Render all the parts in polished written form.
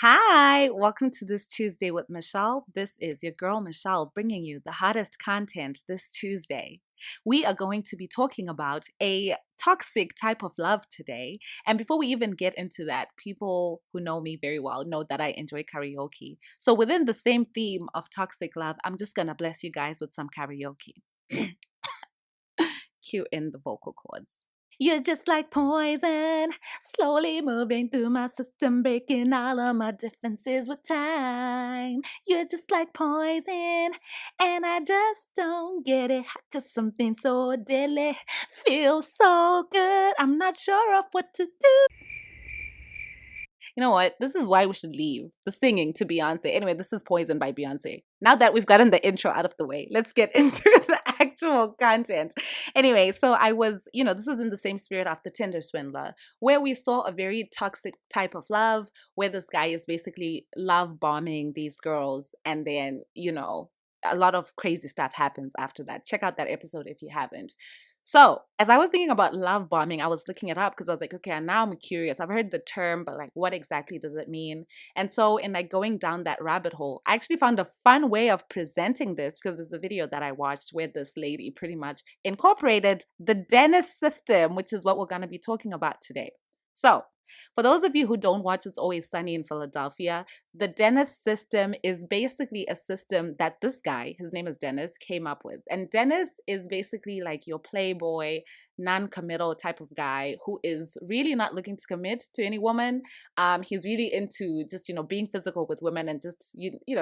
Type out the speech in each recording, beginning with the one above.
Hi, welcome to this Tuesday with Michelle. This is your girl Michelle bringing you the hottest content this Tuesday. We are going to be talking about a toxic type of love today. And before we even get into that, people who know me very well know that I enjoy karaoke. So, within the same theme of toxic love, I'm just going to bless you guys with some karaoke. Cue in the vocal cords. You're just like poison, slowly moving through my system, breaking all of my defenses with time. You're just like poison, and I just don't get it. Cause something so deadly feels so good. I'm not sure of what to do. You know what? This is why we should leave the singing to Beyonce. Anyway, this is Poison by Beyonce. Now that we've gotten the intro out of the way, let's get into the actual content. Anyway, so this is in the same spirit of the Tinder Swindler, where we saw a very toxic type of love, where this guy is basically love bombing these girls, and then, a lot of crazy stuff happens after that. Check out that episode if you haven't. So, as I was thinking about love bombing, I was looking it up because I was like, okay, and now I'm curious. I've heard the term, but like, what exactly does it mean? And so, in like going down that rabbit hole, I actually found a fun way of presenting this because there's a video that I watched where this lady pretty much incorporated the Dennis system, which is what we're going to be talking about today. So, for those of you who don't watch It's Always Sunny in Philadelphia, the Dennis system is basically a system that this guy, his name is Dennis, came up with. And Dennis is basically like your playboy, non-committal type of guy who is really not looking to commit to any woman. He's really into just, being physical with women and just,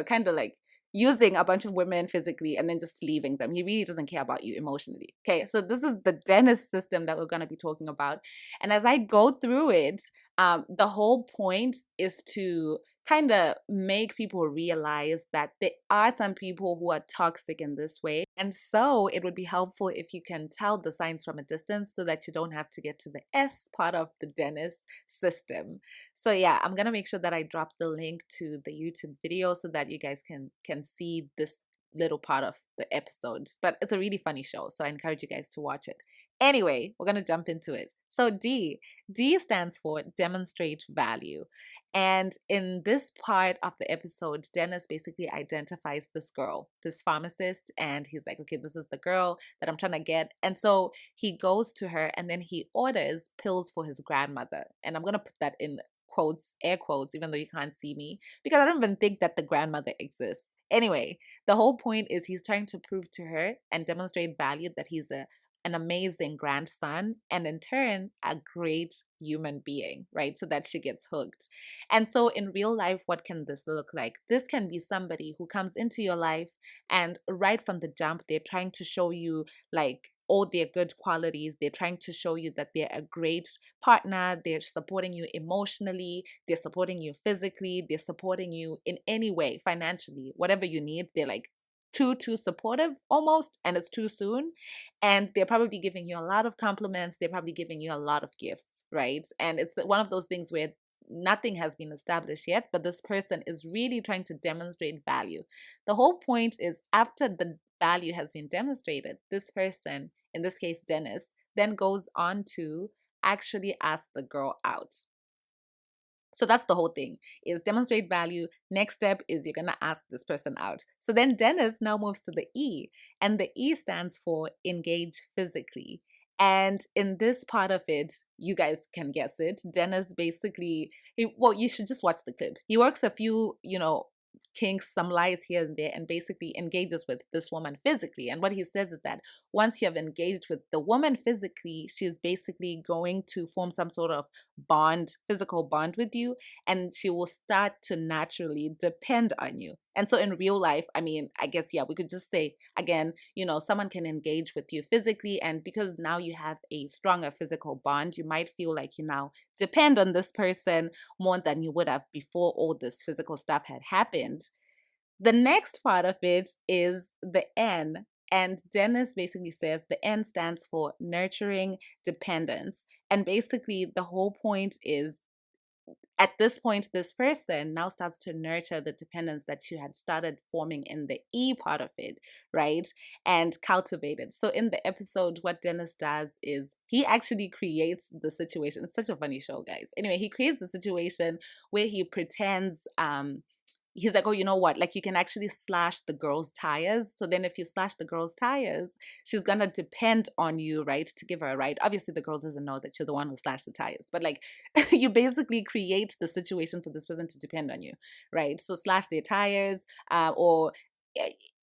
kind of like using a bunch of women physically and then just leaving them. He really doesn't care about you emotionally. Okay, so this is the Dennis system that we're going to be talking about. And as I go through it, the whole point is to kind of make people realize that there are some people who are toxic in this way. And so it would be helpful if you can tell the signs from a distance so that you don't have to get to the S part of the Dennis system. So yeah, I'm gonna make sure that I drop the link to the YouTube video so that you guys can see this little part of the episode. But it's a really funny show, so I encourage you guys to watch it. Anyway, we're gonna jump into it. So D stands for demonstrate value. And in this part of the episode, Dennis basically identifies this girl, this pharmacist, and he's like, okay, this is the girl that I'm trying to get. And so he goes to her and then he orders pills for his grandmother. And I'm going to put that in quotes, air quotes, even though you can't see me, because I don't even think that the grandmother exists. Anyway, the whole point is he's trying to prove to her and demonstrate value that he's an amazing grandson and in turn a great human being, right? So that she gets hooked. And so in real life, what can this look like? This can be somebody who comes into your life and right from the jump, they're trying to show you like all their good qualities. They're trying to show you that they're a great partner. They're supporting you emotionally. They're supporting you physically. They're supporting you in any way, financially, whatever you need. They're like too supportive almost, and it's too soon. And they're probably giving you a lot of compliments. They're probably giving you a lot of gifts, right? And it's one of those things where nothing has been established yet, but this person is really trying to demonstrate value. The whole point is after the value has been demonstrated, this person, in this case Dennis, then goes on to actually ask the girl out. So that's the whole thing is demonstrate value. Next step is you're going to ask this person out. So then Dennis now moves to the E, and the E stands for engage physically. And in this part of it, you guys can guess it. Dennis basically, you should just watch the clip. He works a few, kinks, some lies here and there, and basically engages with this woman physically. And what he says is that once you have engaged with the woman physically, she's basically going to form some sort of bond, physical bond with you, and she will start to naturally depend on you. And so in real life, I mean, I guess, yeah, we could just say again, someone can engage with you physically, and because now you have a stronger physical bond, you might feel like you now depend on this person more than you would have before all this physical stuff had happened. The next part of it is the N. And Dennis basically says the N stands for nurturing dependence. And basically, the whole point is at this point, this person now starts to nurture the dependence that you had started forming in the E part of it, right? And cultivate it. So in the episode, what Dennis does is he actually creates the situation. It's such a funny show, guys. Anyway, he creates the situation where he pretends he's like, oh, you know what? Like, you can actually slash the girl's tires. So then if you slash the girl's tires, she's going to depend on you, right, to give her a ride. Obviously, the girl doesn't know that you're the one who slashed the tires. But, like, you basically create the situation for this person to depend on you, right? So slash their tires or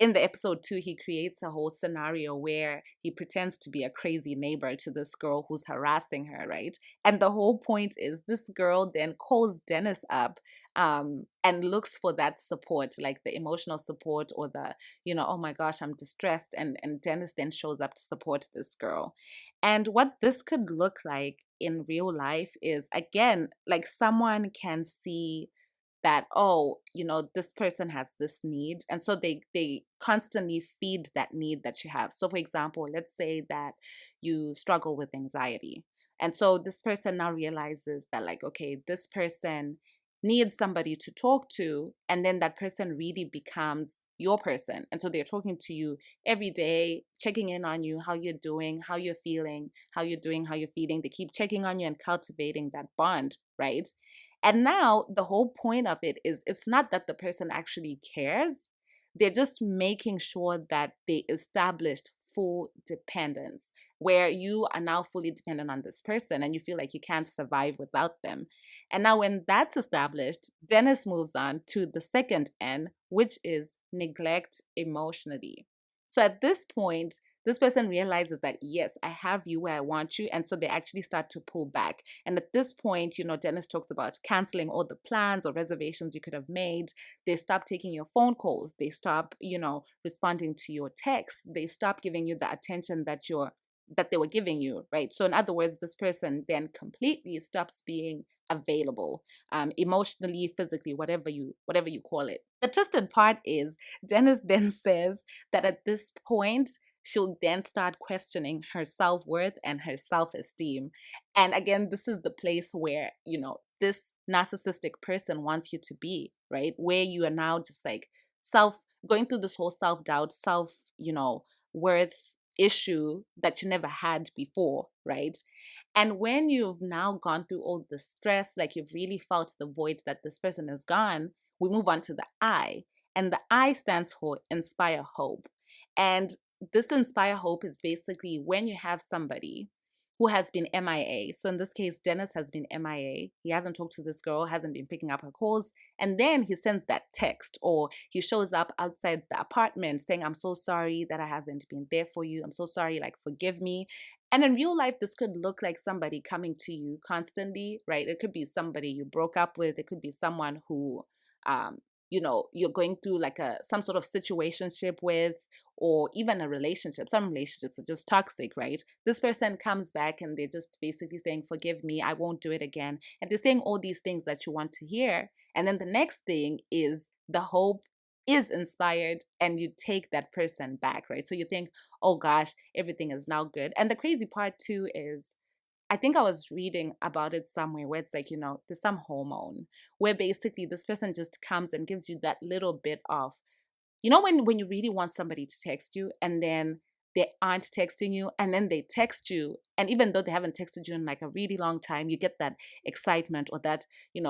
in the episode 2, he creates a whole scenario where he pretends to be a crazy neighbor to this girl who's harassing her, right? And the whole point is this girl then calls Dennis up and looks for that support, like the emotional support or the, oh my gosh, I'm distressed. And Dennis then shows up to support this girl. And what this could look like in real life is, again, like someone can see that, oh, this person has this need, and so they constantly feed that need that you have. So for example, let's say that you struggle with anxiety, and so this person now realizes that, like, okay, this person needs somebody to talk to, and then that person really becomes your person, and so they're talking to you every day, checking in on you, how you're doing, how you're feeling, how you're doing, how you're feeling. They keep checking on you and cultivating that bond, right? And now the whole point of it is, it's not that the person actually cares. They're just making sure that they established full dependence, where you are now fully dependent on this person and you feel like you can't survive without them. And now, when that's established, Dennis moves on to the second N, which is neglect emotionally. So at this point, this person realizes that, yes, I have you where I want you. And so they actually start to pull back. And at this point, Dennis talks about canceling all the plans or reservations you could have made. They stop taking your phone calls. They stop, responding to your texts. They stop giving you the attention that they were giving you, right? So in other words, this person then completely stops being available, emotionally, physically, whatever you call it. The twisted part is Dennis then says that at this point she'll then start questioning her self-worth and her self-esteem. And again, this is the place where, this narcissistic person wants you to be, right? Where you are now just like self going through this whole self-doubt, worth issue that you never had before, right? And when you've now gone through all the stress, like you've really felt the void that this person has gone, we move on to the I. And the I stands for inspire hope. And this inspire hope is basically when you have somebody who has been MIA. So in this case, Dennis has been MIA. He hasn't talked to this girl, hasn't been picking up her calls. And then he sends that text, or he shows up outside the apartment saying, I'm so sorry that I haven't been there for you. I'm so sorry, like, forgive me. And in real life, this could look like somebody coming to you constantly, right? It could be somebody you broke up with. It could be someone who, you're going through like some sort of situationship with, or even a relationship. Some relationships are just toxic, right? This person comes back and they're just basically saying, forgive me, I won't do it again. And they're saying all these things that you want to hear. And then the next thing is the hope is inspired and you take that person back, right? So you think, oh gosh, everything is now good. And the crazy part too is, I think I was reading about it somewhere where it's like, there's some hormone where basically this person just comes and gives you that little bit of, when you really want somebody to text you and then they aren't texting you and then they text you, and even though they haven't texted you in like a really long time, you get that excitement or that, you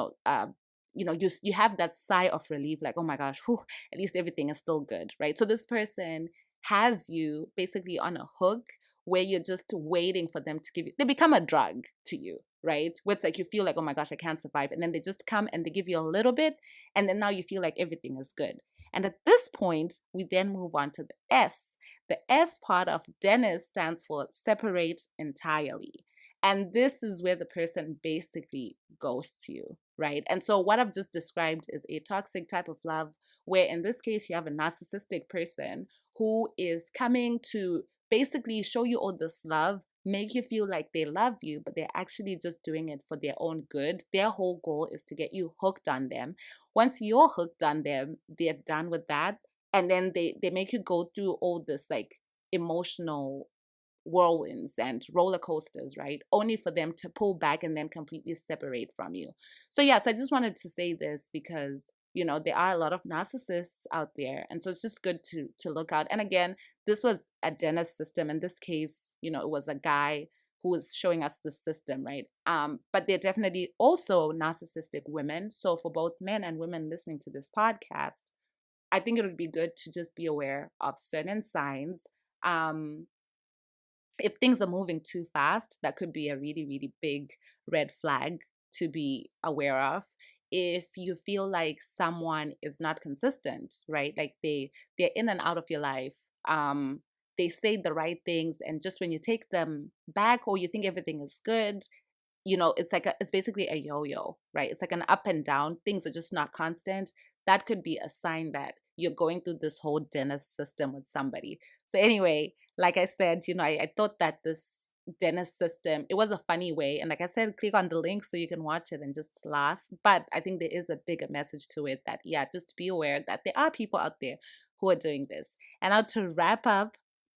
have that sigh of relief, like, oh my gosh, whew, at least everything is still good, right? So this person has you basically on a hook where you're just waiting for them to give you, they become a drug to you, right? Where it's like you feel like, oh my gosh, I can't survive. And then they just come and they give you a little bit. And then now you feel like everything is good. And at this point, we then move on to the S. The S part of Dennis stands for separate entirely. And this is where the person basically ghosts you, right? And so what I've just described is a toxic type of love, where in this case, you have a narcissistic person who is coming to basically show you all this love, make you feel like they love you, but they're actually just doing it for their own good. Their whole goal is to get you hooked on them. Once you're hooked on them, they're done with that. And then they make you go through all this like emotional whirlwinds and roller coasters, right? Only for them to pull back and then completely separate from you. So yes, I just wanted to say this because there are a lot of narcissists out there, and so it's just good to look out. And again, this was a D.E.N.N.I.S system. In this case, it was a guy who was showing us the system, right? But there are definitely also narcissistic women. So for both men and women listening to this podcast, I think it would be good to just be aware of certain signs. If things are moving too fast, that could be a really, really big red flag to be aware of. If you feel like someone is not consistent, right? Like they're in and out of your life. They say the right things, and just when you take them back or you think everything is good, it's basically a yo-yo, right? It's like an up and down. Things are just not constant. That could be a sign that you're going through this whole D.E.N.N.I.S system with somebody. So anyway, like I said, I thought that this D.E.N.N.I.S system, it was a funny way. And like I said, click on the link so you can watch it and just laugh. But I think there is a bigger message to it that, yeah, just be aware that there are people out there who are doing this. And now to wrap up,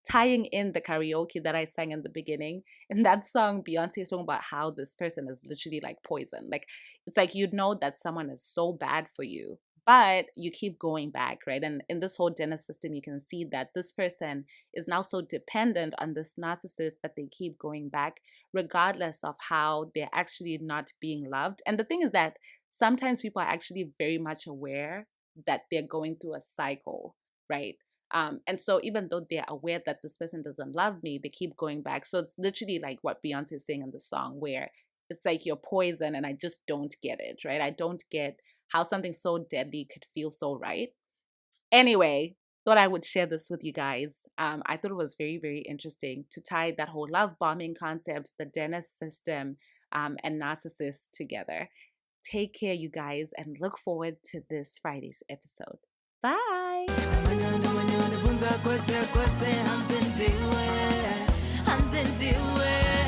tying in the karaoke that I sang in the beginning, in that song, Beyonce is talking about how this person is literally like poison. Like, it's like that someone is so bad for you, but you keep going back, right? And in this whole D.E.N.N.I.S system, you can see that this person is now so dependent on this narcissist that they keep going back, regardless of how they're actually not being loved. And the thing is that sometimes people are actually very much aware that they're going through a cycle, right? And so even though they're aware that this person doesn't love me, they keep going back. So it's literally like what Beyonce is saying in the song, where it's like you're poison and I just don't get it, right? I don't get how something so deadly could feel so right. Anyway, thought I would share this with you guys. I thought it was very, very interesting to tie that whole love bombing concept, the D.E.N.N.I.S system, and narcissists together. Take care, you guys, and look forward to this Friday's episode. Bye. Hands into it.